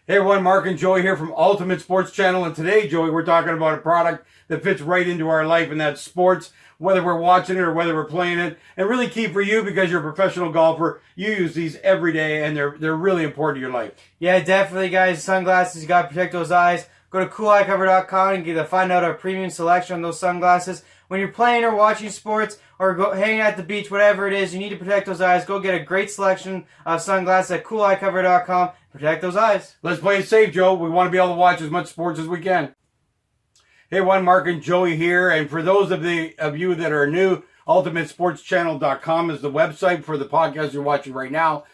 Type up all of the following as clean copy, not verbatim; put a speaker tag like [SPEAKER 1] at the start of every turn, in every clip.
[SPEAKER 1] Hey everyone, Mark and Joey here from Ultimate Sports Channel, and today, Joey, we're talking about a product that fits right into our life, and that's sports, whether we're watching it or whether we're playing it, and really key for you because you're a professional golfer. You use these every day, and they're really important to your life.
[SPEAKER 2] Yeah, definitely, guys. Sunglasses, you gotta protect those eyes. Go to coolicover.com and get to find out our premium selection on those sunglasses. When you're playing or watching sports or hanging at the beach, whatever it is, you need to protect those eyes. Go get a great selection of sunglasses at coolicover.com. Protect those eyes.
[SPEAKER 1] Let's play it safe, Joe. We want to be able to watch as much sports as we can. Hey everyone, Mark and Joey here, and for those of you that are new, ultimatesportschannel.com is the website for the podcast you're watching right now.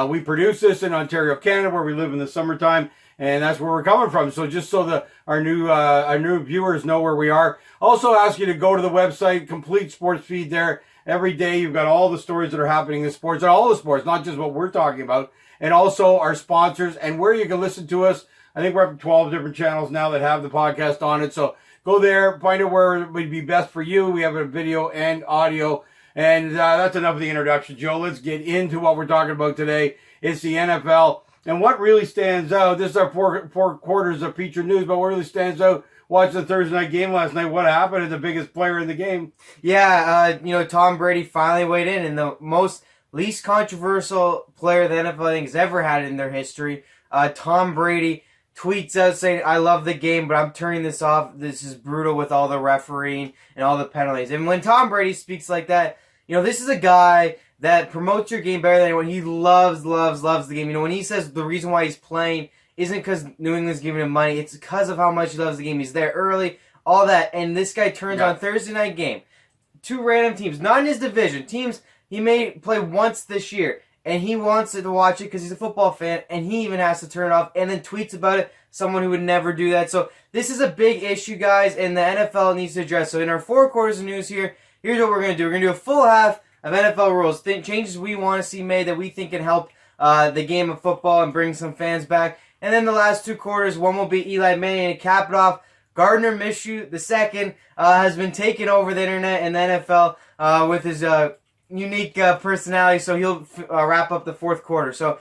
[SPEAKER 1] We produce this in Ontario, Canada, where we live in the summertime, and that's where we're coming from. So just so that our new viewers know where we are. Also ask you to go to the website, complete sports feed there. Every day you've got all the stories that are happening in sports, and all the sports, not just what we're talking about, and also our sponsors and where you can listen to us. I think we're up to 12 different channels now that have the podcast on it. So go there, find out where it would be best for you. We have a video and audio. And that's enough of the introduction, Joe. Let's get into what we're talking about today. It's the NFL. And what really stands out, this is our four quarters of featured news, but what really stands out, watch the Thursday night game last night. What happened to the biggest player in the game?
[SPEAKER 2] Yeah, Tom Brady finally weighed in, and the least controversial player the NFL I think has ever had in their history. Tom Brady tweets out saying, "I love the game, but I'm turning this off. This is brutal with all the refereeing and all the penalties." And when Tom Brady speaks like that, this is a guy that promotes your game better than anyone. He loves the game. When he says the reason why he's playing isn't because New England's giving him money, it's because of how much he loves the game. He's there early, all that. And this guy turns on Thursday night game. Two random teams, not in his division, teams he may play once this year. And he wants to watch it because he's a football fan, and he even has to turn it off and then tweets about it. Someone who would never do that. So this is a big issue, guys, and the NFL needs to address. So in our 4 quarters of news here, here's what we're going to do. We're going to do a full half of NFL rules, changes we want to see made that we think can help the game of football and bring some fans back. And then the last 2 quarters, one will be Eli Manning, and cap it off. Gardner Minshew II has been taking over the internet and the NFL with his unique personality, so he'll wrap up the 4th quarter. So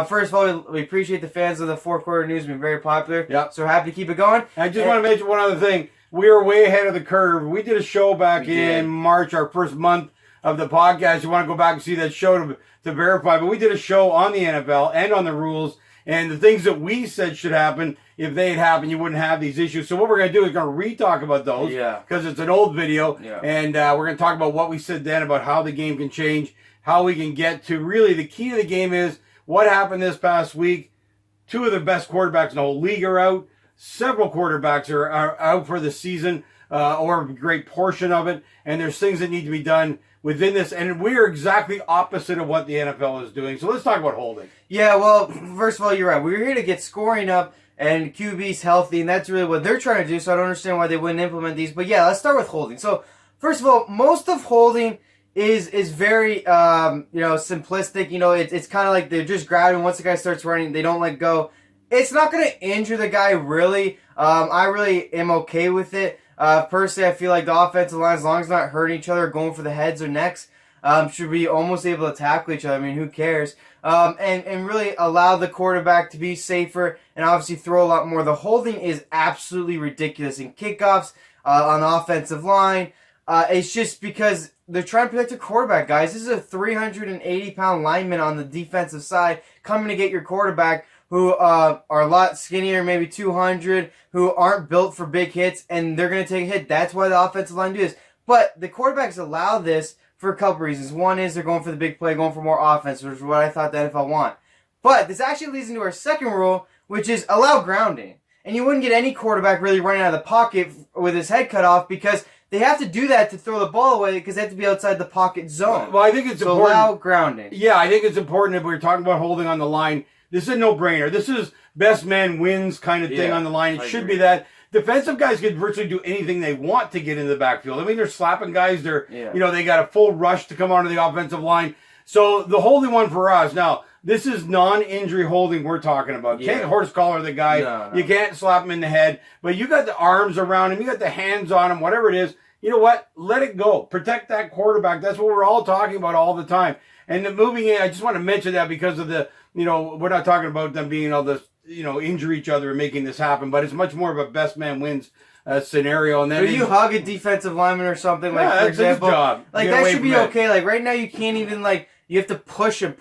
[SPEAKER 2] first of all, we appreciate the fans of the 4 quarter news being very popular.
[SPEAKER 1] Yep.
[SPEAKER 2] So we're happy to keep it going.
[SPEAKER 1] I just want to mention one other thing. We are way ahead of the curve. We did a show back in March, our first month of the podcast. You want to go back and see that show to verify. But we did a show on the NFL and on the rules and the things that we said should happen. If they had happened, you wouldn't have these issues. So what we're going to do is going to re-talk about those because it's an old video. Yeah. And we're going to talk about what we said then about how the game can change, how we can get to really the key to the game is what happened this past week. 2 of the best quarterbacks in the whole league are out. Several quarterbacks are out for the season or a great portion of it. And there's things that need to be done within this. And we're exactly opposite of what the NFL is doing. So let's talk about holding.
[SPEAKER 2] Yeah, well, first of all, you're right. We're here to get scoring up and QB's healthy, and that's really what they're trying to do, so I don't understand why they wouldn't implement these. But yeah, let's start with holding. So, first of all, most of holding is very, simplistic. It's kind of like they're just grabbing. Once the guy starts running, they don't let go. It's not going to injure the guy, really. I really am okay with it. Personally, I feel like the offensive line, as long as not hurting each other, going for the heads or necks, should be almost able to tackle each other. I mean, who cares? And really allow the quarterback to be safer and obviously throw a lot more. The holding is absolutely ridiculous in kickoffs, on the offensive line. It's just because they're trying to protect the quarterback, guys. This is a 380-pound lineman on the defensive side coming to get your quarterback who are a lot skinnier, maybe 200, who aren't built for big hits, and they're going to take a hit. That's why the offensive line do this. But the quarterbacks allow this for a couple reasons. One is they're going for the big play, going for more offense, which is what I thought the NFL want. But this actually leads into our second rule, which is allow grounding. And you wouldn't get any quarterback really running out of the pocket with his head cut off because they have to do that to throw the ball away because they have to be outside the pocket zone.
[SPEAKER 1] Well, I think it's important.
[SPEAKER 2] Allow grounding.
[SPEAKER 1] Yeah, I think it's important if we're talking about holding on the line. This is a no-brainer. This is best man wins kind of thing on the line. It should be that. Defensive guys can virtually do anything they want to get in the backfield. I mean, they're slapping guys. They got a full rush to come onto the offensive line. So the holding one for us. Now, this is non-injury holding we're talking about. You can't horse collar the guy. No. You can't slap him in the head. But you got the arms around him. You got the hands on him, whatever it is. You know what? Let it go. Protect that quarterback. That's what we're all talking about all the time. And the moving in, I just want to mention that because of the, we're not talking about them being all this injure each other and making this happen, but it's much more of a best man wins scenario. And then
[SPEAKER 2] if you hug a defensive lineman or something, like for example,
[SPEAKER 1] job.
[SPEAKER 2] like that should be okay. Like right now, you can't even you have to push him.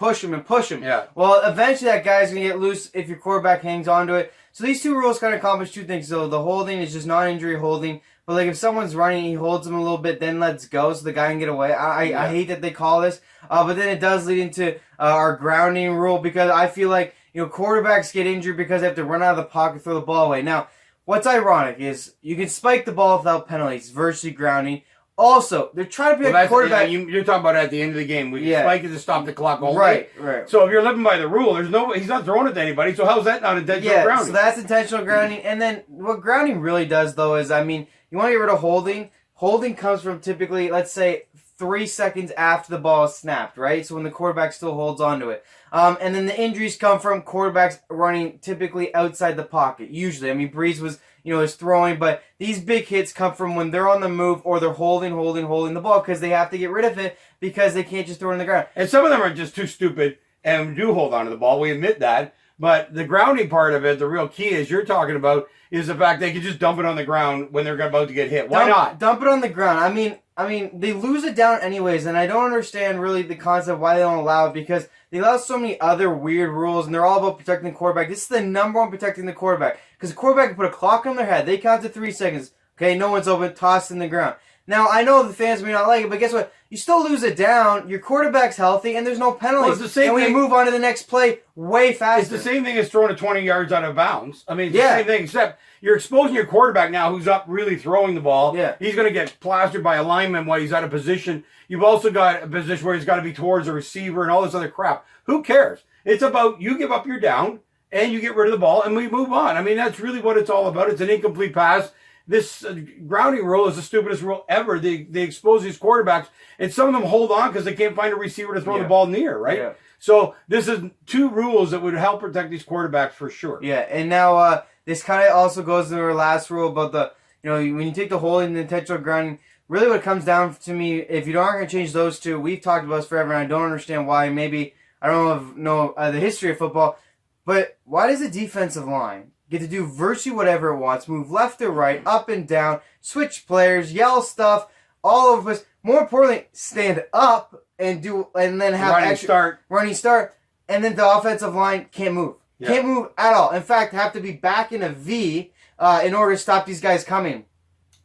[SPEAKER 1] Yeah.
[SPEAKER 2] Well, eventually that guy's gonna get loose if your quarterback hangs onto it. So these two rules kind of accomplish two things. So the holding is just non-injury holding. But like if someone's running, he holds him a little bit, then lets go so the guy can get away. I hate that they call this, but then it does lead into our grounding rule because I feel like quarterbacks get injured because they have to run out of the pocket, throw the ball away. Now, what's ironic is you can spike the ball without penalties, virtually grounding. Also, they're trying to be a quarterback.
[SPEAKER 1] You're talking about at the end of the game. We spike it to stop the clock only.
[SPEAKER 2] Right.
[SPEAKER 1] So if you're living by the rule, he's not throwing it to anybody. So how's that not intentional grounding?
[SPEAKER 2] So that's intentional grounding. And then what grounding really does, though, is, you want to get rid of holding. Holding comes from typically, let's say, 3 seconds after the ball is snapped, right? So when the quarterback still holds onto it. And then the injuries come from quarterbacks running typically outside the pocket. Usually. Breeze was, is throwing, but these big hits come from when they're on the move or they're holding the ball because they have to get rid of it because they can't just throw it on the ground.
[SPEAKER 1] And some of them are just too stupid and do hold on to the ball. We admit that. But the grounding part of it, the real key is you're talking about is the fact they can just dump it on the ground when they're about to get hit. Why not?
[SPEAKER 2] Dump it on the ground. They lose it down anyways, and I don't understand really the concept why they don't allow it because they allow so many other weird rules, and they're all about protecting the quarterback. This is the number one protecting the quarterback because the quarterback can put a clock on their head. They count to 3 seconds. Okay, no one's open. Tossed in the ground. Now, I know the fans may not like it, but guess what? You still lose it down. Your quarterback's healthy, and there's no penalties.
[SPEAKER 1] Well, it's the same
[SPEAKER 2] and
[SPEAKER 1] thing.
[SPEAKER 2] We move on to the next play way faster.
[SPEAKER 1] It's the same thing as throwing it 20 yards out of bounds. It's the same thing, except you're exposing your quarterback now who's up really throwing the ball.
[SPEAKER 2] Yeah.
[SPEAKER 1] He's going to get plastered by a lineman while he's out of position. You've also got a position where he's got to be towards a receiver and all this other crap. Who cares? It's about you give up your down, and you get rid of the ball, and we move on. That's really what it's all about. It's an incomplete pass. This grounding rule is the stupidest rule ever. They expose these quarterbacks, and some of them hold on because they can't find a receiver to throw the ball near, right? Yeah. So this is two rules that would help protect these quarterbacks for sure.
[SPEAKER 2] Yeah, and now this kind of also goes to our last rule about the, when you take the holding and the intentional grounding, really what it comes down to me, if you aren't going to change those two, we've talked about this forever, and I don't understand why. Maybe, I don't know the history of football, but why does the defensive line get to do virtually whatever it wants, move left or right, up and down, switch players, yell stuff, all over us. More importantly, stand up and then have running start, and then the offensive line can't move. Yeah. Can't move at all. In fact, have to be back in a V in order to stop these guys coming.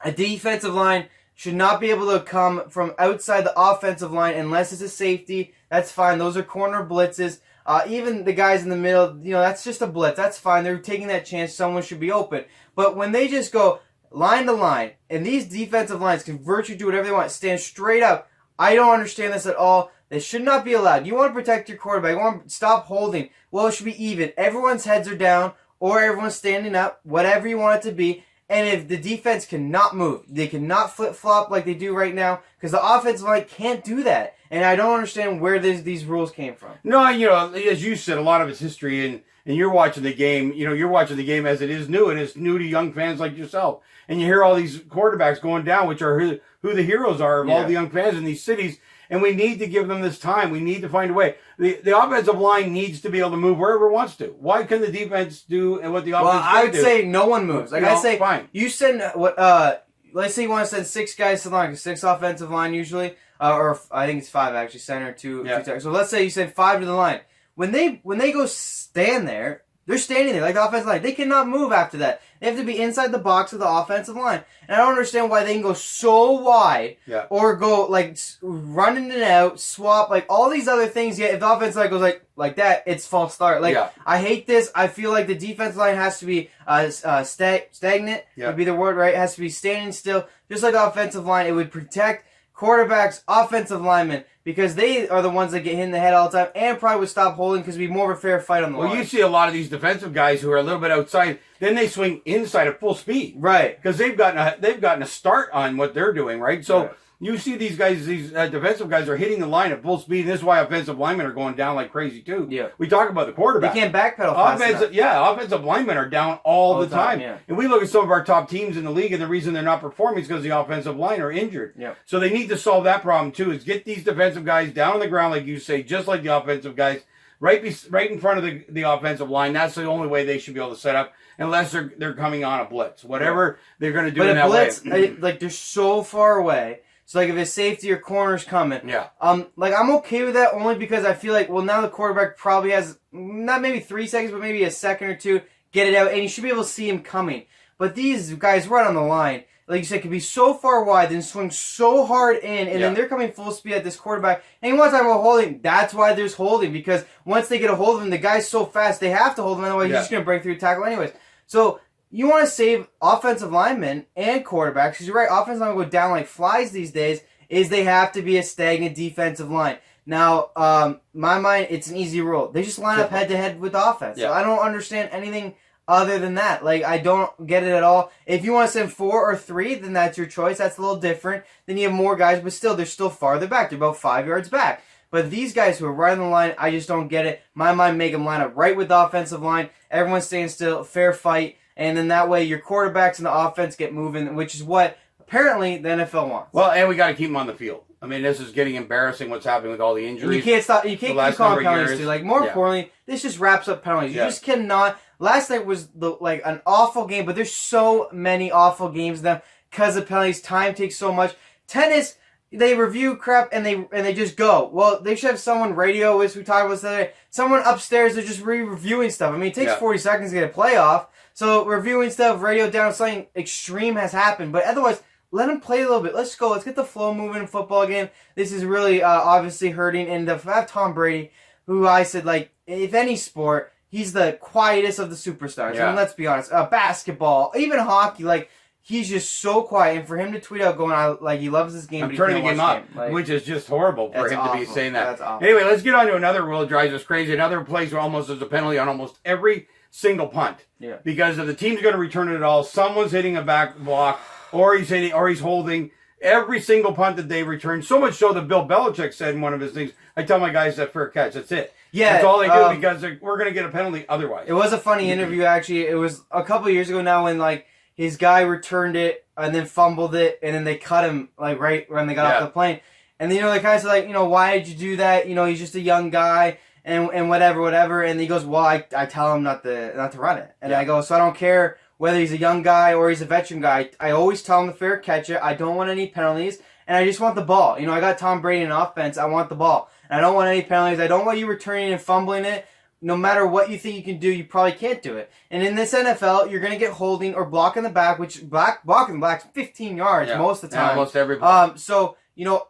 [SPEAKER 2] A defensive line should not be able to come from outside the offensive line unless it's a safety. That's fine. Those are corner blitzes. Even the guys in the middle, that's just a blitz. That's fine. They're taking that chance. Someone should be open. But when they just go line to line, and these defensive lines can virtually do whatever they want, stand straight up, I don't understand this at all. This should not be allowed. You want to protect your quarterback. You want to stop holding. Well, it should be even. Everyone's heads are down, or everyone's standing up, whatever you want it to be. And if the defense cannot move, they cannot flip-flop like they do right now, because the offensive line can't do that. And I don't understand where these rules came from.
[SPEAKER 1] No, as you said, a lot of it's history, and you're watching the game. You're watching the game as it is new, and it's new to young fans like yourself. And you hear all these quarterbacks going down, which are who the heroes are of all the young fans in these cities. And we need to give them this time. We need to find a way. The offensive line needs to be able to move wherever it wants to. Why can the defense do what the offense can do?
[SPEAKER 2] Well, I would say no one moves. Like I say,
[SPEAKER 1] fine.
[SPEAKER 2] You send let's say you want to send 6 guys to the line, 6 offensive line usually, or I think it's 5 actually, center, 2. So let's say you send 5 to the line. When they go stand there, they're standing there like the offensive line. They cannot move after that. They have to be inside the box of the offensive line. And I don't understand why they can go so wide or go like running it out, swap, like all these other things. Yet if the offensive line goes like that, it's false start. I hate this. I feel like the defensive line has to be stagnant. Would be the word, right? It has to be standing still, just like the offensive line. It would protect quarterbacks, offensive linemen, because they are the ones that get hit in the head all the time, and probably would stop holding because it'd be more of a fair fight on the line.
[SPEAKER 1] Well, you see a lot of these defensive guys who are a little bit outside, then they swing inside at full speed,
[SPEAKER 2] right?
[SPEAKER 1] Because they've gotten a start on what they're doing, right? So you see these guys, these defensive guys are hitting the line at full speed, and this is why offensive linemen are going down like crazy too. Yeah, we talk about the quarterback.
[SPEAKER 2] They can't backpedal fast enough.
[SPEAKER 1] Offensive linemen are down all the time.
[SPEAKER 2] Yeah.
[SPEAKER 1] And we look at some of our top teams in the league, and the reason they're not performing is because the offensive line are injured.
[SPEAKER 2] Yeah.
[SPEAKER 1] So they need to solve that problem too, is get these defensive guys down on the ground, like you say, just like the offensive guys. right in front of the offensive line. That's the only way they should be able to set up, unless they're coming on a blitz. Whatever they're going to do in that
[SPEAKER 2] blitz,
[SPEAKER 1] way.
[SPEAKER 2] Like, they're so far away. So, like, if it's safety or corner's coming.
[SPEAKER 1] Yeah.
[SPEAKER 2] Like, I'm okay with that only because I feel like, well, now the quarterback probably has, not maybe 3 seconds, but maybe a second or two, get it out, and you should be able to see him coming. But these guys right on the line, like you said, can be so far wide, then swing so hard in, and then they're coming full speed at this quarterback. And you want to talk about holding, that's why there's holding, because once they get a hold of him, the guy's so fast, they have to hold him, otherwise he's just going to break through tackle anyways. So, you want to save offensive linemen and quarterbacks, because you're right, offensive linemen go down like flies these days, is they have to be a stagnant defensive line. Now, my mind, it's an easy rule. They just line up head-to-head with offense. So I don't understand anything other than that. Like, I don't get it at all. If you want to send 4 or 3, then that's your choice. That's a little different. Then you have more guys, but still, they're still farther back. They're about 5 yards back. But these guys who are right on the line, I just don't get it. My mind, make them line up right with the offensive line. Everyone's staying still, fair fight. And then that way your quarterbacks and the offense get moving, which is what apparently the NFL wants.
[SPEAKER 1] Well, and we got to keep them on the field. I mean, this is getting embarrassing what's happening with all the injuries.
[SPEAKER 2] And you can't stop. You can't keep calling penalties too. Like, more importantly, this just wraps up penalties. You just cannot. Last night was an awful game, but there's so many awful games now because of penalties. Time takes so much. Tennis, they review crap and they just go. Well, they should have someone radio, as we talked about this other day. Someone upstairs, they're just reviewing stuff. I mean, it takes 40 seconds to get a playoff. So reviewing stuff, radio down, something extreme has happened. But otherwise, let them play a little bit. Let's go. Let's get the flow moving in football again. This is really obviously hurting. And to have Tom Brady, who I said, like, if any sport, he's the quietest of the superstars. I mean, let's be honest. Basketball, even hockey, like, he's just so quiet. And for him to tweet out going, he loves this game.
[SPEAKER 1] I'm turning the game up, which is just horrible for him to be saying that.
[SPEAKER 2] That's awful.
[SPEAKER 1] Anyway, let's get on to another rule that drives us crazy. Another place where almost there's a penalty on almost every single punt.
[SPEAKER 2] Yeah.
[SPEAKER 1] Because if the team's going to return it at all, someone's hitting a back block, or he's holding every single punt that they return. So much so that Bill Belichick said in one of his things, I tell my guys that fair catch. That's it.
[SPEAKER 2] Yeah,
[SPEAKER 1] that's all they do because we're going to get a penalty otherwise.
[SPEAKER 2] It was a funny interview, actually. It was a couple of years ago now when, his guy returned it and then fumbled it, and then they cut him, right when they got off the plane. And, they kind of said, why did you do that? He's just a young guy and whatever. And he goes, well, I tell him not to run it. And I go, so I don't care whether he's a young guy or he's a veteran guy. I always tell him to fair catch it. I don't want any penalties, and I just want the ball. I got Tom Brady in offense. I want the ball. And I don't want any penalties. I don't want you returning and fumbling it. No matter what you think you can do, you probably can't do it. And in this NFL, you're going to get holding or blocking the back, which blocking the back's 15 yards most of the time.
[SPEAKER 1] Almost everybody.
[SPEAKER 2] So,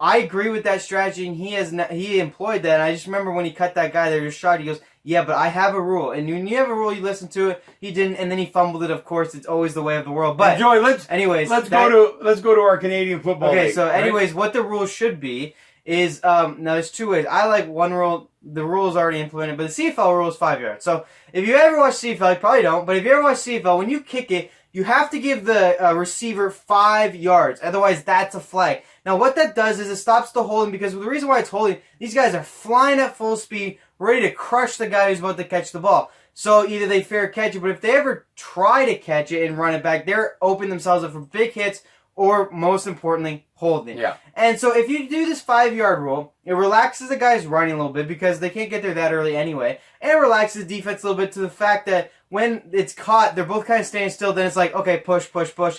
[SPEAKER 2] I agree with that strategy, and he employed that. And I just remember when he cut that guy that was shot, he goes, yeah, but I have a rule. And when you have a rule, you listen to it. He didn't, and then he fumbled it, of course. It's always the way of the world. But
[SPEAKER 1] Joey, let's go to our Canadian football league.
[SPEAKER 2] So anyways, what the rule should be is, now there's 2 ways. I like one rule. The rule is already implemented, but the CFL rule is 5 yards. So if you ever watch CFL, you probably don't, but if you ever watch CFL, when you kick it, you have to give the receiver 5 yards. Otherwise, that's a flag. Now, what that does is it stops the holding, because the reason why it's holding, these guys are flying at full speed, ready to crush the guy who's about to catch the ball. So either they fair catch it, but if they ever try to catch it and run it back, they're opening themselves up for big hits, or most importantly, holding.
[SPEAKER 1] Yeah.
[SPEAKER 2] And so if you do this 5-yard rule, it relaxes the guys running a little bit because they can't get there that early anyway. And it relaxes the defense a little bit to the fact that when it's caught, they're both kind of standing still. Then it's like, okay, push,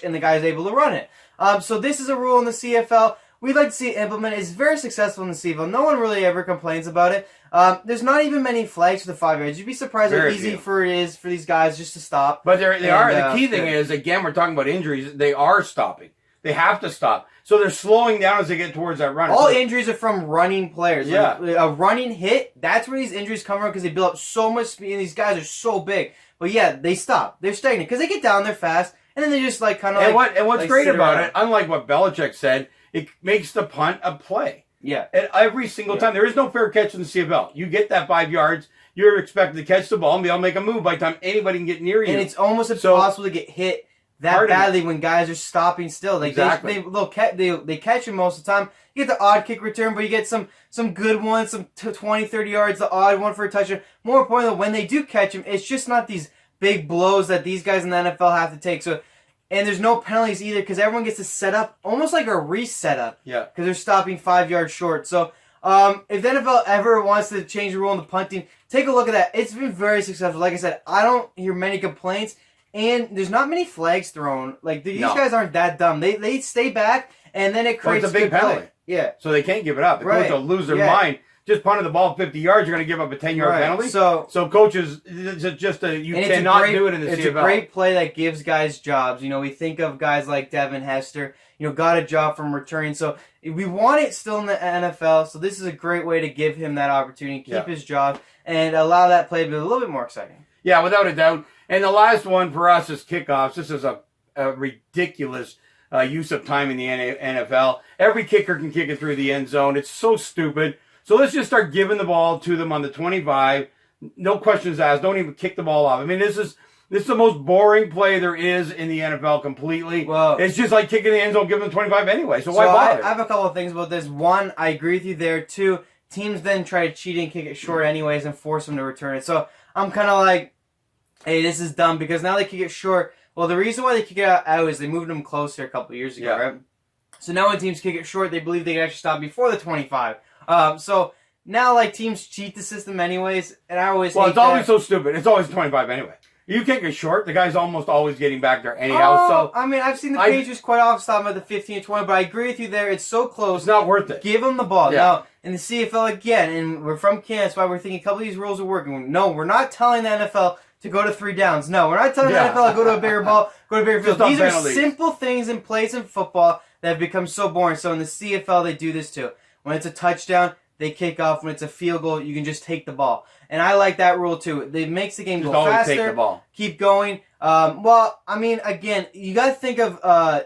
[SPEAKER 2] and the guy's able to run it. So this is a rule in the CFL. We'd like to see it implemented. It's very successful in the CFL. No one really ever complains about it. There's not even many flags for the 5 yards. You'd be surprised how easy it is for these guys just to stop.
[SPEAKER 1] But they are. The key thing is, again, we're talking about injuries. They are stopping. They have to stop. So they're slowing down as they get towards that run.
[SPEAKER 2] All injuries are from running players.
[SPEAKER 1] Yeah.
[SPEAKER 2] A running hit, that's where these injuries come from, because they build up so much speed, and these guys are so big. But yeah, they stop. They're stagnant because they get down there fast, and then they just kind of
[SPEAKER 1] what's great about it, unlike what Belichick said, it makes the punt a play.
[SPEAKER 2] Yeah.
[SPEAKER 1] At every single time. There is no fair catch in the CFL. You get that 5 yards, you're expected to catch the ball and be able to make a move by the time anybody can get near you.
[SPEAKER 2] And it's almost impossible to get hit that badly when guys are stopping still.
[SPEAKER 1] Exactly.
[SPEAKER 2] They catch him most of the time. You get the odd kick return, but you get some good ones, some 20, 30 yards, the odd one for a touchdown. More importantly, when they do catch him, it's just not these big blows that these guys in the NFL have to take. And there's no penalties either, because everyone gets to set up almost like a reset up.
[SPEAKER 1] Yeah.
[SPEAKER 2] Because they're stopping 5 yards short. So If the NFL ever wants to change the rule in the punting, take a look at that. It's been very successful. Like I said, I don't hear many complaints, and there's not many flags thrown. Like these guys aren't that dumb. They stay back, and then it creates
[SPEAKER 1] it's a big penalty.
[SPEAKER 2] Play. Yeah.
[SPEAKER 1] So they can't give it up. The coach will lose their mind. Just punting the ball 50 yards, you're going to give up a 10-yard penalty. So coaches, it's just you cannot do it in the CFL.
[SPEAKER 2] It's a great play that gives guys jobs. We think of guys like Devin Hester, got a job from returning. So we want it still in the NFL. So this is a great way to give him that opportunity, keep his job, and allow that play to be a little bit more exciting.
[SPEAKER 1] Yeah, without a doubt. And the last one for us is kickoffs. This is a ridiculous use of time in the NFL. Every kicker can kick it through the end zone. It's so stupid. So let's just start giving the ball to them on the 25. No questions asked. Don't even kick the ball off. I mean, this is the most boring play there is in the NFL completely. Well, it's just like kicking the end zone, giving them 25 anyway. So why bother?
[SPEAKER 2] I have a couple of things about this. One, I agree with you there. Two, teams then try to cheat and kick it short anyways and force them to return it. So I'm kind of like, hey, this is dumb because now they kick it short. Well, the reason why they kick it out is they moved them closer a couple of years ago, right? So now when teams kick it short, they believe they can actually stop before the 25. So now, teams cheat the system anyways, and I always hate
[SPEAKER 1] it's always so stupid. It's always 25 anyway. You kick it short, the guy's almost always getting back there anyhow. So
[SPEAKER 2] I mean, I've seen the Patriots quite often stop at the 15 or 20, but I agree with you there. It's so close.
[SPEAKER 1] It's not worth it.
[SPEAKER 2] Give them the ball. Now, in the CFL again, and we're from Canada, that's why we're thinking a couple of these rules are working. No, we're not telling the NFL to go to 3 downs. No, we're not telling the NFL to go to a bigger ball, go to a bigger field. These are simple things in plays in football that have become so boring. So in the CFL, they do this too. When it's a touchdown, they kick off. When it's a field goal, you can just take the ball. And I like that rule too. It makes the game go faster.
[SPEAKER 1] Take the ball.
[SPEAKER 2] Keep going. Well, I mean, again, you got to think of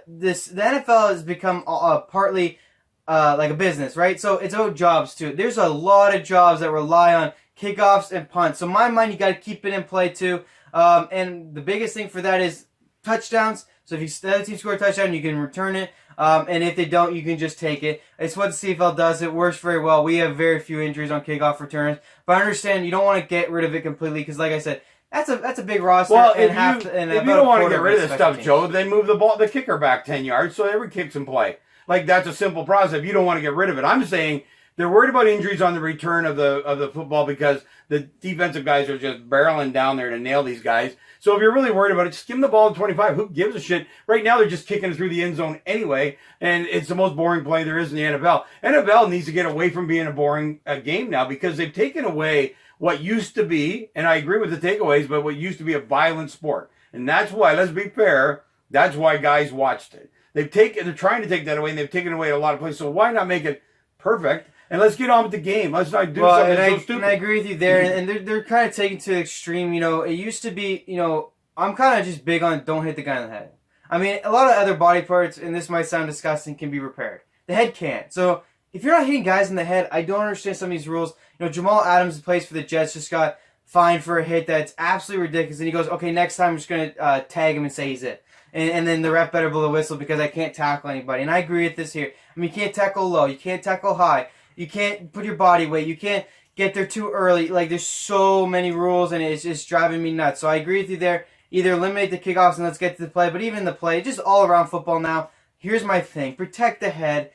[SPEAKER 2] this. The NFL has become partly like a business, right? So it's about jobs too. There's a lot of jobs that rely on kickoffs and punts. So in my mind, you got to keep it in play too. And the biggest thing for that is touchdowns. So if the other team score a touchdown, you can return it. And if they don't, you can just take it. It's what the CFL does. It works very well. We have very few injuries on kickoff returns. But I understand you don't want to get rid of it completely because, like I said, that's a big roster.
[SPEAKER 1] Well, if you don't want to get rid of this stuff, Joe, then move the kicker back 10 yards so every kick's in play. That's a simple process. If you don't want to get rid of it, I'm saying they're worried about injuries on the return of the football because the defensive guys are just barreling down there to nail these guys. So if you're really worried about it, just give them the ball at 25. Who gives a shit? Right now, they're just kicking it through the end zone anyway, and it's the most boring play there is in the NFL. NFL needs to get away from being a boring game now because they've taken away what used to be, and I agree with the takeaways, but what used to be a violent sport. And that's why, let's be fair, that's why guys watched it. They're trying to take that away, and they've taken away a lot of plays. So why not make it perfect? And let's get on with the game. Let's not do something so stupid.
[SPEAKER 2] And I agree with you there. And they're kind of taking to the extreme. It used to be, I'm kind of just big on don't hit the guy in the head. I mean, a lot of other body parts, and this might sound disgusting, can be repaired. The head can't. So if you're not hitting guys in the head, I don't understand some of these rules. Jamal Adams, who plays for the Jets, just got fined for a hit that's absolutely ridiculous. And he goes, okay, next time I'm just going to tag him and say he's it. And then the ref better blow the whistle because I can't tackle anybody. And I agree with this here. I mean, you can't tackle low. You can't tackle high. You can't put your body weight. You can't get there too early. There's so many rules, and it's just driving me nuts. So I agree with you there. Either eliminate the kickoffs and let's get to the play. But even the play, just all around football now, here's my thing. Protect the head.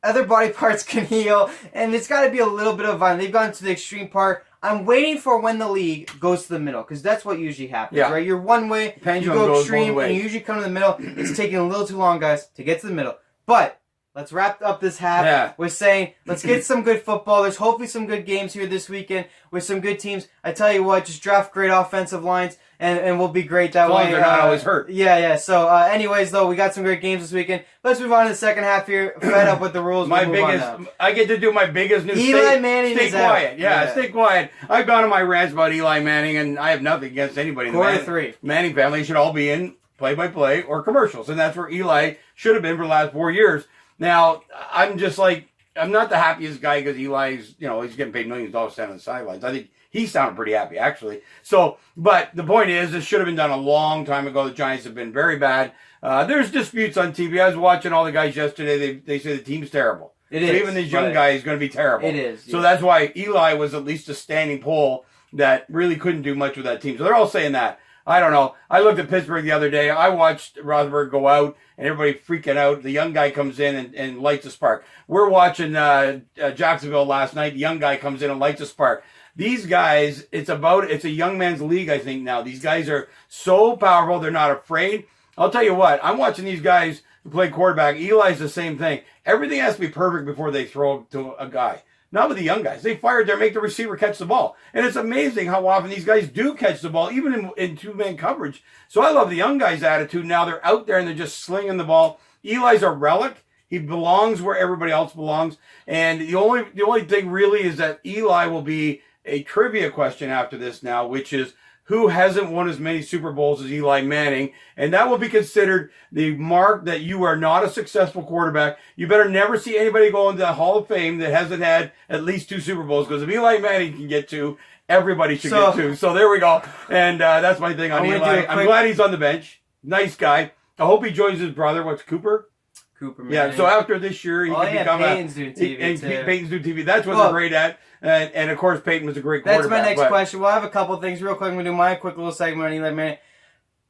[SPEAKER 2] Other body parts can heal, and it's got to be a little bit of violence. They've gone to the extreme part. I'm waiting for when the league goes to the middle, because that's what usually happens, right? You're one way, you go extreme, and you usually come to the middle. It's taking a little too long, guys, to get to the middle. But let's wrap up this half with saying, let's get some good football. There's hopefully some good games here this weekend with some good teams. I tell you what, just draft great offensive lines, and we'll be great that way.
[SPEAKER 1] They're not always hurt.
[SPEAKER 2] Yeah. So, anyways, though, we got some great games this weekend. Let's move on to the second half here. Fed up with the rules.
[SPEAKER 1] I get to do my biggest news.
[SPEAKER 2] Eli Manning
[SPEAKER 1] stay quiet. Yeah, stay quiet. I've gone on my rants about Eli Manning, and I have nothing against anybody in the Manning family. Should all be in play-by-play or commercials, and that's where Eli should have been for the last 4 years. Now, I'm just I'm not the happiest guy because Eli's, he's getting paid millions of dollars standing on the sidelines. I think he sounded pretty happy, actually. So, but the point is, this should have been done a long time ago. The Giants have been very bad. There's disputes on TV. I was watching all the guys yesterday. They say the team's terrible.
[SPEAKER 2] It is.
[SPEAKER 1] Even this young guy is going to be terrible.
[SPEAKER 2] It is.
[SPEAKER 1] So that's why Eli was at least a standing pole that really couldn't do much with that team. So they're all saying that. I don't know. I looked at Pittsburgh the other day. I watched Rothenberg go out and everybody freaking out. The young guy comes in and lights a spark. We're watching Jacksonville last night. The young guy comes in and lights a spark. These guys, it's a young man's league, I think, now. These guys are so powerful. They're not afraid. I'll tell you what, I'm watching these guys who play quarterback. Eli's the same thing. Everything has to be perfect before they throw to a guy. Not with the young guys. They fire there, make the receiver catch the ball. And it's amazing how often these guys do catch the ball, even in two-man coverage. So I love the young guys' attitude. Now they're out there and they're just slinging the ball. Eli's a relic. He belongs where everybody else belongs. And the only thing really is that Eli will be a trivia question after this now, which is, who hasn't won as many Super Bowls as Eli Manning? And that will be considered the mark that you are not a successful quarterback. You better never see anybody go into the Hall of Fame that hasn't had at least 2 Super Bowls. Because if Eli Manning can get 2, everybody should get 2. So there we go. And that's my thing on Eli. I'm glad he's on the bench. Nice guy. I hope he joins his brother. What's Cooper?
[SPEAKER 2] Cooper Manning.
[SPEAKER 1] Yeah, so after this year, he can become
[SPEAKER 2] Peyton's doing TV too.
[SPEAKER 1] Peyton's doing TV. That's what they're great at. And of course, Peyton was a great quarterback.
[SPEAKER 2] That's my next question. We'll have a couple things real quick. I'm going to do my quick little segment on Eli Manning.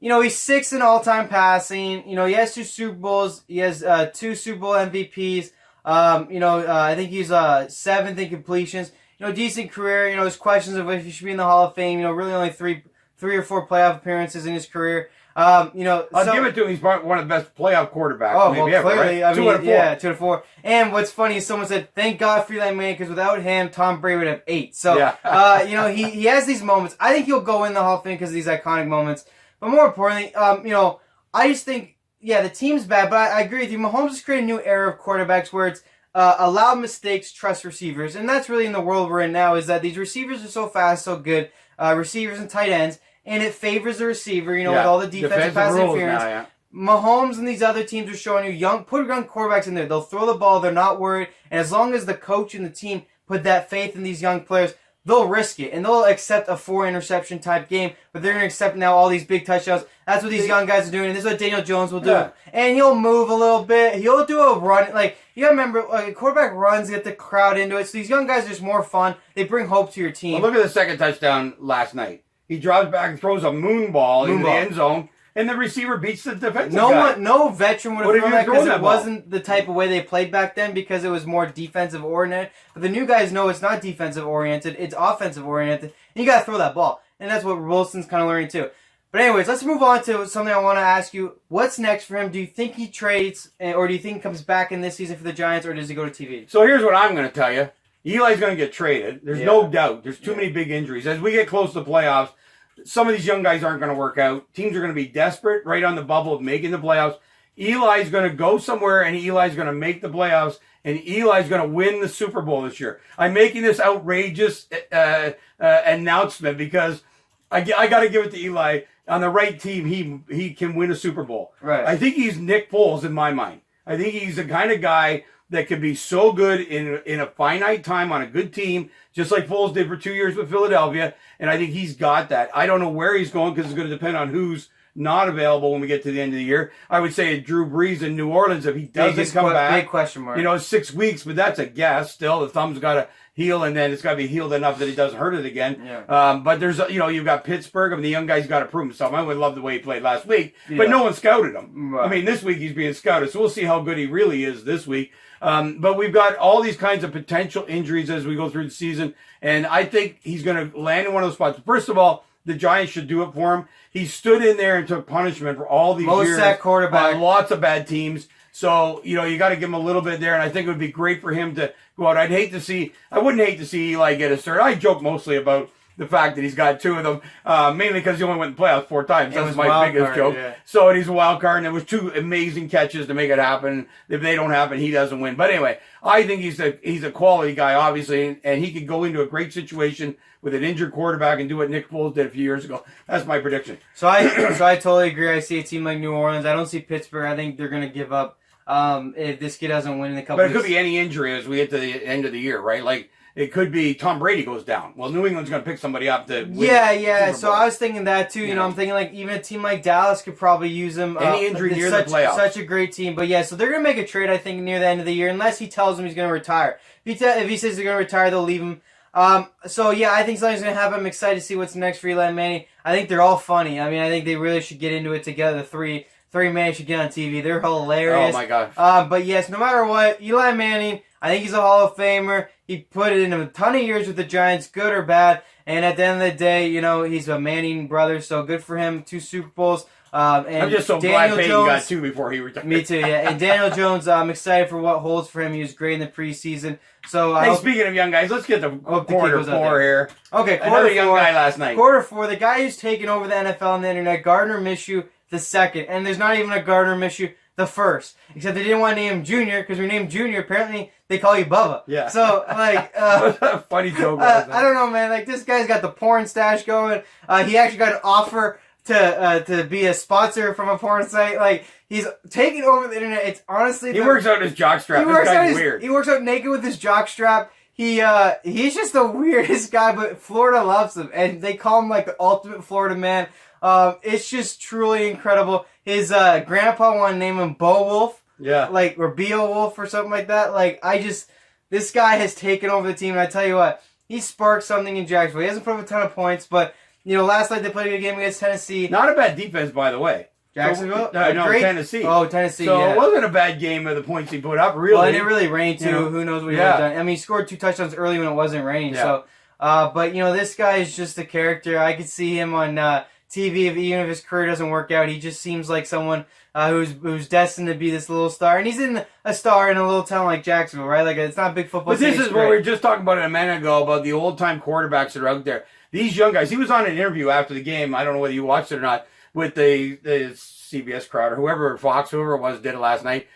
[SPEAKER 2] You know, he's 6th in all-time passing. You know, he has 2 Super Bowls. He has 2 Super Bowl MVPs. I think he's 7th in completions. You know, decent career. You know, there's questions of if he should be in the Hall of Fame. You know, really only three or 4 playoff apperances in his career. I'll give it to him. He's one of the best playoff quarterbacks. Oh, maybe ever, clearly. Right? 2 out of 4. Yeah, 2 out of 4. And what's funny is someone said, "Thank God for Eli Manning, because without him, Tom Brady would have 8." So, he has these moments. I think he'll go in the Hall of Fame because of these iconic moments. But more importantly, I just think, the team's bad. But I agree with you. Mahomes has created a new era of quarterbacks where it's allow mistakes, trust receivers, and that's really in the world we're in now. Is that these receivers are so fast, so good, receivers and tight ends. And it favors the receiver, with all the defensive pass interference. Now, Mahomes and these other teams are showing you put young quarterbacks in there. They'll throw the ball. They're not worried. And as long as the coach and the team put that faith in these young players, they'll risk it. And they'll accept a 4-interception type game. But they're going to accept now all these big touchdowns. That's what these young guys are doing. And this is what Daniel Jones will do. Yeah. And he'll move a little bit. He'll do a run. Like, you got to remember, a quarterback runs, get the crowd into it. So these young guys are just more fun. They bring hope to your team.
[SPEAKER 1] Well, look at the second touchdown last night. He drops back and throws a moon ball in the end zone, and the receiver beats the defensive guy.
[SPEAKER 2] No veteran would have thrown that because it wasn't the type of way they played back then because it was more defensive oriented. But the new guys know it's not defensive oriented; it's offensive oriented, and you got to throw that ball. And that's what Wilson's kind of learning too. But anyways, let's move on to something I want to ask you. What's next for him? Do you think he trades, or do you think he comes back in this season for the Giants, or does he go to TV?
[SPEAKER 1] So here's what I'm going to tell you. Eli's going to get traded. There's no doubt. There's too many big injuries. As we get close to the playoffs, some of these young guys aren't going to work out. Teams are going to be desperate, right on the bubble of making the playoffs. Eli's going to go somewhere, and Eli's going to make the playoffs, and Eli's going to win the Super Bowl this year. I'm making this outrageous announcement because I got to give it to Eli. On the right team, he can win a Super Bowl.
[SPEAKER 2] Right.
[SPEAKER 1] I think he's Nick Foles in my mind. I think he's the kind of guy that could be so good in a finite time on a good team, just like Foles did for 2 years with Philadelphia, and I think he's got that. I don't know where he's going because it's going to depend on who's not available when we get to the end of the year. I would say Drew Brees in New Orleans, if he doesn't come back.
[SPEAKER 2] Big question mark.
[SPEAKER 1] 6 weeks, but that's a guess. Still, the thumb's got to heal, and then it's got to be healed enough that it doesn't hurt it again.
[SPEAKER 2] Yeah.
[SPEAKER 1] But there's, you've got Pittsburgh. I mean, the young guy's got to prove himself. I would love the way he played last week, but no one scouted him. Right. I mean, this week he's being scouted, so we'll see how good he really is this week. But we've got all these kinds of potential injuries as we go through the season, and I think he's going to land in one of those spots. First of all, the Giants should do it for him. He stood in there and took punishment for all these years.
[SPEAKER 2] Most sack quarterback.
[SPEAKER 1] On lots of bad teams. So, you got to give him a little bit there, and I think it would be great for him to go out. I wouldn't hate to see Eli get a start. I joke mostly about the fact that he's got 2 of them, mainly because he only went in the playoffs 4 times. That's my biggest joke. Yeah. So he's a wild card, and it was 2 amazing catches to make it happen. If they don't happen, he doesn't win. But anyway, I think he's a quality guy, obviously, and he could go into a great situation with an injured quarterback and do what Nick Foles did a few years ago. That's my prediction.
[SPEAKER 2] So I totally agree. I see a team like New Orleans. I don't see Pittsburgh. I think they're going to give up if this kid doesn't win in a couple.
[SPEAKER 1] But it could be any injury as we get to the end of the year, right? Like, it could be Tom Brady goes down. Well, New England's going to pick somebody up to win.
[SPEAKER 2] Yeah. So I was thinking that too. I'm thinking like even a team like Dallas could probably use him.
[SPEAKER 1] Any injury near the playoffs.
[SPEAKER 2] Such a great team. But yeah, so they're going to make a trade, I think, near the end of the year, unless he tells them he's going to retire. If he says he's going to retire, they'll leave him. So yeah, I think something's gonna happen. I'm excited to see what's next for Eli Manning. I think they're all funny. I mean, I think they really should get into it together. The three men should get on TV. They're hilarious.
[SPEAKER 1] Oh my gosh.
[SPEAKER 2] But yes, no matter what, Eli Manning, I think he's a Hall of Famer. He put it in a ton of years with the Giants, good or bad. And at the end of the day, he's a Manning brother, so good for him. 2 Super Bowls. And
[SPEAKER 1] I'm just so glad Peyton got 2 before he retired.
[SPEAKER 2] Me too, yeah. And Daniel Jones, I'm excited for what holds for him. He was great in the preseason. So
[SPEAKER 1] speaking of young guys, let's get to quarter 4 here.
[SPEAKER 2] Okay,
[SPEAKER 1] another young guy last night.
[SPEAKER 2] Quarter 4, the guy who's taken over the NFL on the internet, Gardner Minshew the second, and there's not even a Gardner Minshew the first, except they didn't want to name him Junior because we named Junior. Apparently, they call you Bubba.
[SPEAKER 1] Yeah.
[SPEAKER 2] So
[SPEAKER 1] funny joke.
[SPEAKER 2] I don't know, man. Like this guy's got the porn stash going. He actually got an offer to be a sponsor from a porn site. Like he's taking over the internet. It's honestly
[SPEAKER 1] he works out his jockstrap. This guy's weird.
[SPEAKER 2] He works out naked with his jockstrap. He's just the weirdest guy, but Florida loves him, and they call him like the ultimate Florida man. It's just truly incredible. His grandpa wanted to name him Bo Wolf.
[SPEAKER 1] Yeah.
[SPEAKER 2] Or Beowulf or something like that. This guy has taken over the team, and I tell you what, he sparked something in Jacksonville. He hasn't put up a ton of points, but last night they played a good game against Tennessee.
[SPEAKER 1] Not a bad defense, by the way.
[SPEAKER 2] Jacksonville?
[SPEAKER 1] Tennessee.
[SPEAKER 2] Oh, Tennessee,
[SPEAKER 1] So
[SPEAKER 2] yeah.
[SPEAKER 1] it wasn't a bad game of the points he put up, really.
[SPEAKER 2] Well, and it really rained, too. Who knows what he would have done. I mean, he scored 2 touchdowns early when it wasn't raining.
[SPEAKER 1] Yeah.
[SPEAKER 2] So, but, this guy is just a character. I could see him on TV, even if his career doesn't work out. He just seems like someone who's destined to be this little star. And he's a star in a little town like Jacksonville, right? Like, it's not a big football
[SPEAKER 1] But this is what we were just talking about a minute ago, about the old-time quarterbacks that are out there. These young guys. He was on an interview after the game. I don't know whether you watched it or not, with the CBS crowd or whoever, Fox, whoever it was, did it last night.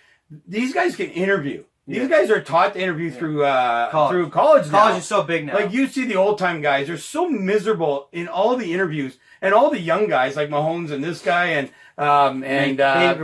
[SPEAKER 1] These guys can interview. These guys are taught to interview through college now.
[SPEAKER 2] College is so big now.
[SPEAKER 1] Like, you see the old-time guys, they're so miserable in all the interviews. And all the young guys, like Mahomes and this guy and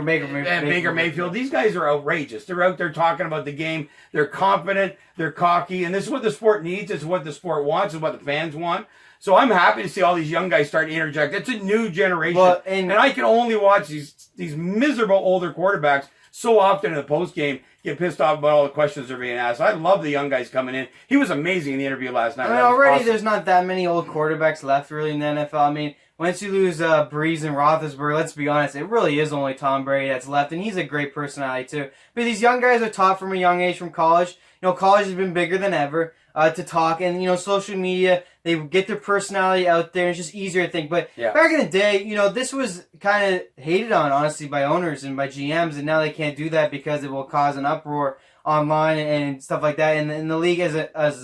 [SPEAKER 1] Baker Mayfield, these guys are outrageous. They're out there talking about the game. They're confident. They're cocky. And this is what the sport needs. It's what the sport wants. It's what the fans want. So I'm happy to see all these young guys start to interject. It's a new generation.
[SPEAKER 2] Well,
[SPEAKER 1] and I can only watch these miserable older quarterbacks so often in the post game get pissed off about all the questions they're being asked. I love the young guys coming in. He was amazing in the interview last night.
[SPEAKER 2] I mean, already there's not that many old quarterbacks left really in the NFL. I mean, once you lose Breeze and Roethlisberger, let's be honest, it really is only Tom Brady that's left, and he's a great personality too. But these young guys are taught from a young age from college. College has been bigger than ever to talk, and social media, they get their personality out there. And it's just easier to think. But back in the day, this was kind of hated on, honestly, by owners and by GMs, and now they can't do that because it will cause an uproar online and stuff like that. And the league has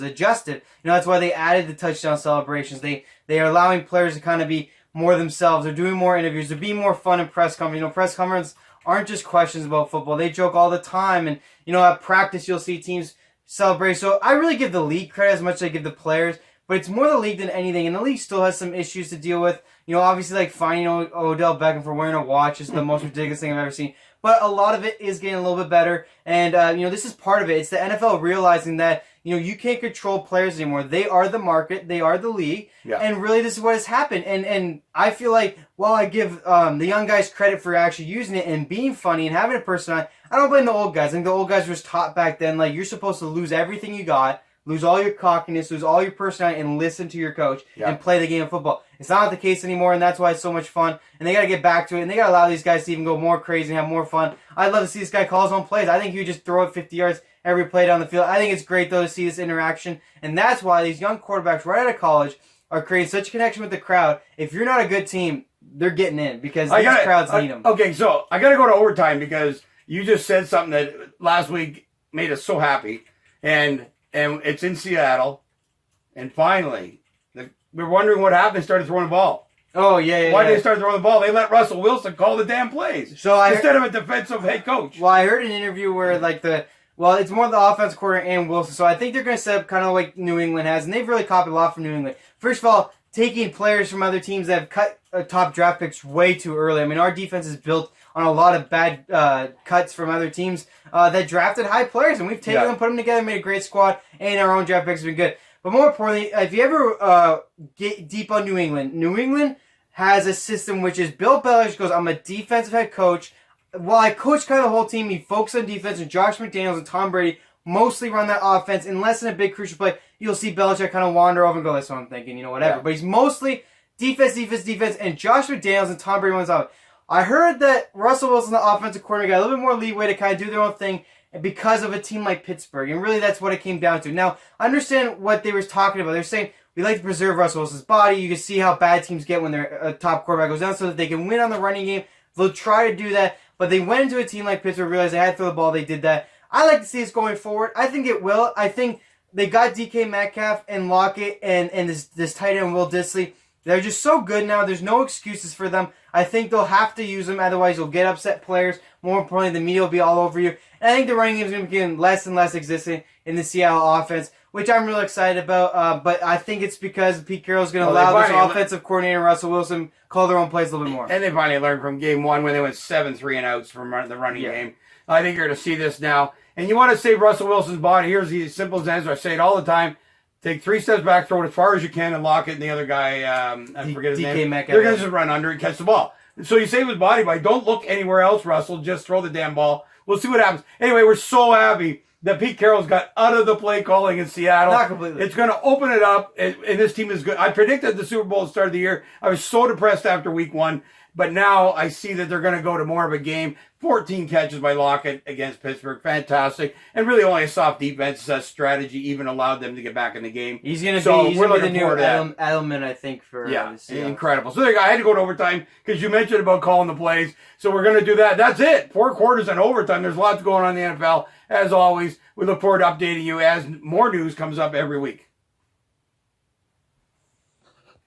[SPEAKER 2] adjusted. That's why they added the touchdown celebrations. They are allowing players to kind of be more themselves. They're doing more interviews. They're being more fun in press conferences. Press conferences aren't just questions about football. They joke all the time. And, at practice, you'll see teams celebrate. So I really give the league credit as much as I give the players. But it's more the league than anything. And the league still has some issues to deal with. Obviously, like finding Odell Beckham for wearing a watch is the most ridiculous thing I've ever seen. But a lot of it is getting a little bit better. And, this is part of it. It's the NFL realizing that, you can't control players anymore. They are the market. They are the league.
[SPEAKER 1] Yeah.
[SPEAKER 2] And really, this is what has happened. And I feel like while I give the young guys credit for actually using it and being funny and having a personality, I don't blame the old guys. I think the old guys were taught back then, like, you're supposed to lose everything you got, lose all your cockiness, lose all your personality, and listen to your coach and play the game of football. It's not the case anymore, and that's why it's so much fun. And they got to get back to it, and they got to allow these guys to even go more crazy and have more fun. I'd love to see this guy call his own plays. I think he would just throw it 50 yards every play down the field. I think it's great, though, to see this interaction, and that's why these young quarterbacks right out of college are creating such a connection with the crowd. If you're not a good team, they're getting in because these crowds need them.
[SPEAKER 1] Okay, so I got to go to overtime because you just said something that last week made us so happy, and it's in Seattle, and finally, we're wondering what happened. They started throwing the ball.
[SPEAKER 2] Oh, yeah.
[SPEAKER 1] Why did they start throwing the ball? They let Russell Wilson call the damn plays instead of a defensive head coach.
[SPEAKER 2] Well, I heard an interview where, it's more the offense coordinator and Wilson, so I think they're going to set up kind of like New England has, and they've really copied a lot from New England. First of all, taking players from other teams that have cut top draft picks way too early. I mean, our defense is built on a lot of bad cuts from other teams that drafted high players, and we've taken them, put them together, made a great squad, and our own draft picks have been good. But more importantly, if you ever get deep on New England has a system which is Bill Belichick goes, I'm a defensive head coach. While I coach kind of the whole team, he focuses on defense, and Josh McDaniels and Tom Brady mostly run that offense. Unless in a big crucial play, you'll see Belichick kind of wander over and go, that's what I'm thinking, whatever.
[SPEAKER 1] Yeah.
[SPEAKER 2] But he's mostly defense, and Josh McDaniels and Tom Brady wins out. I heard that Russell Wilson, the offensive coordinator, got a little bit more leeway to kind of do their own thing because of a team like Pittsburgh. And really, that's what it came down to. Now, I understand what they were talking about. They're saying, we like to preserve Russell Wilson's body. You can see how bad teams get when their top quarterback goes down so that they can win on the running game. They'll try to do that. But they went into a team like Pittsburgh, realized they had to throw the ball. They did that. I like to see this going forward. I think it will. I think they got DK Metcalf and Lockett and this tight end Will Dissly. They're just so good now. There's no excuses for them. I think they'll have to use them. Otherwise, you'll get upset players. More importantly, the media will be all over you. And I think the running game is going to become less and less existent in the Seattle offense, which I'm really excited about. But I think it's because Pete Carroll's going to allow this offensive coordinator, Russell Wilson, call their own plays a little bit more.
[SPEAKER 1] And they finally learned from game one when they went 7-3 and outs from the running game. I think you're going to see this now. And you want to save Russell Wilson's body. Here's the simple answer. I say it all the time. Take 3 steps back, throw it as far as you can, and lock it. And the other guy, I forget his name.
[SPEAKER 2] Metcalf.
[SPEAKER 1] They're going to just run under and catch the ball. So you save his body by don't look anywhere else, Russell. Just throw the damn ball. We'll see what happens. Anyway, we're so happy that Pete Carroll's got out of the play calling in Seattle.
[SPEAKER 2] Not completely.
[SPEAKER 1] It's going to open it up, and this team is good. I predicted the Super Bowl at the start of the year. I was so depressed after week 1. But now I see that they're going to go to more of a game. 14 catches by Lockett against Pittsburgh. Fantastic. And really only a soft defense strategy even allowed them to get back in the game.
[SPEAKER 2] He's going to be the new Edelman, I think, for
[SPEAKER 1] incredible. So there you go. I had to go to overtime because you mentioned about calling the plays. So we're going to do that. That's it. 4 quarters and overtime. There's lots going on in the NFL. As always, we look forward to updating you as more news comes up every week.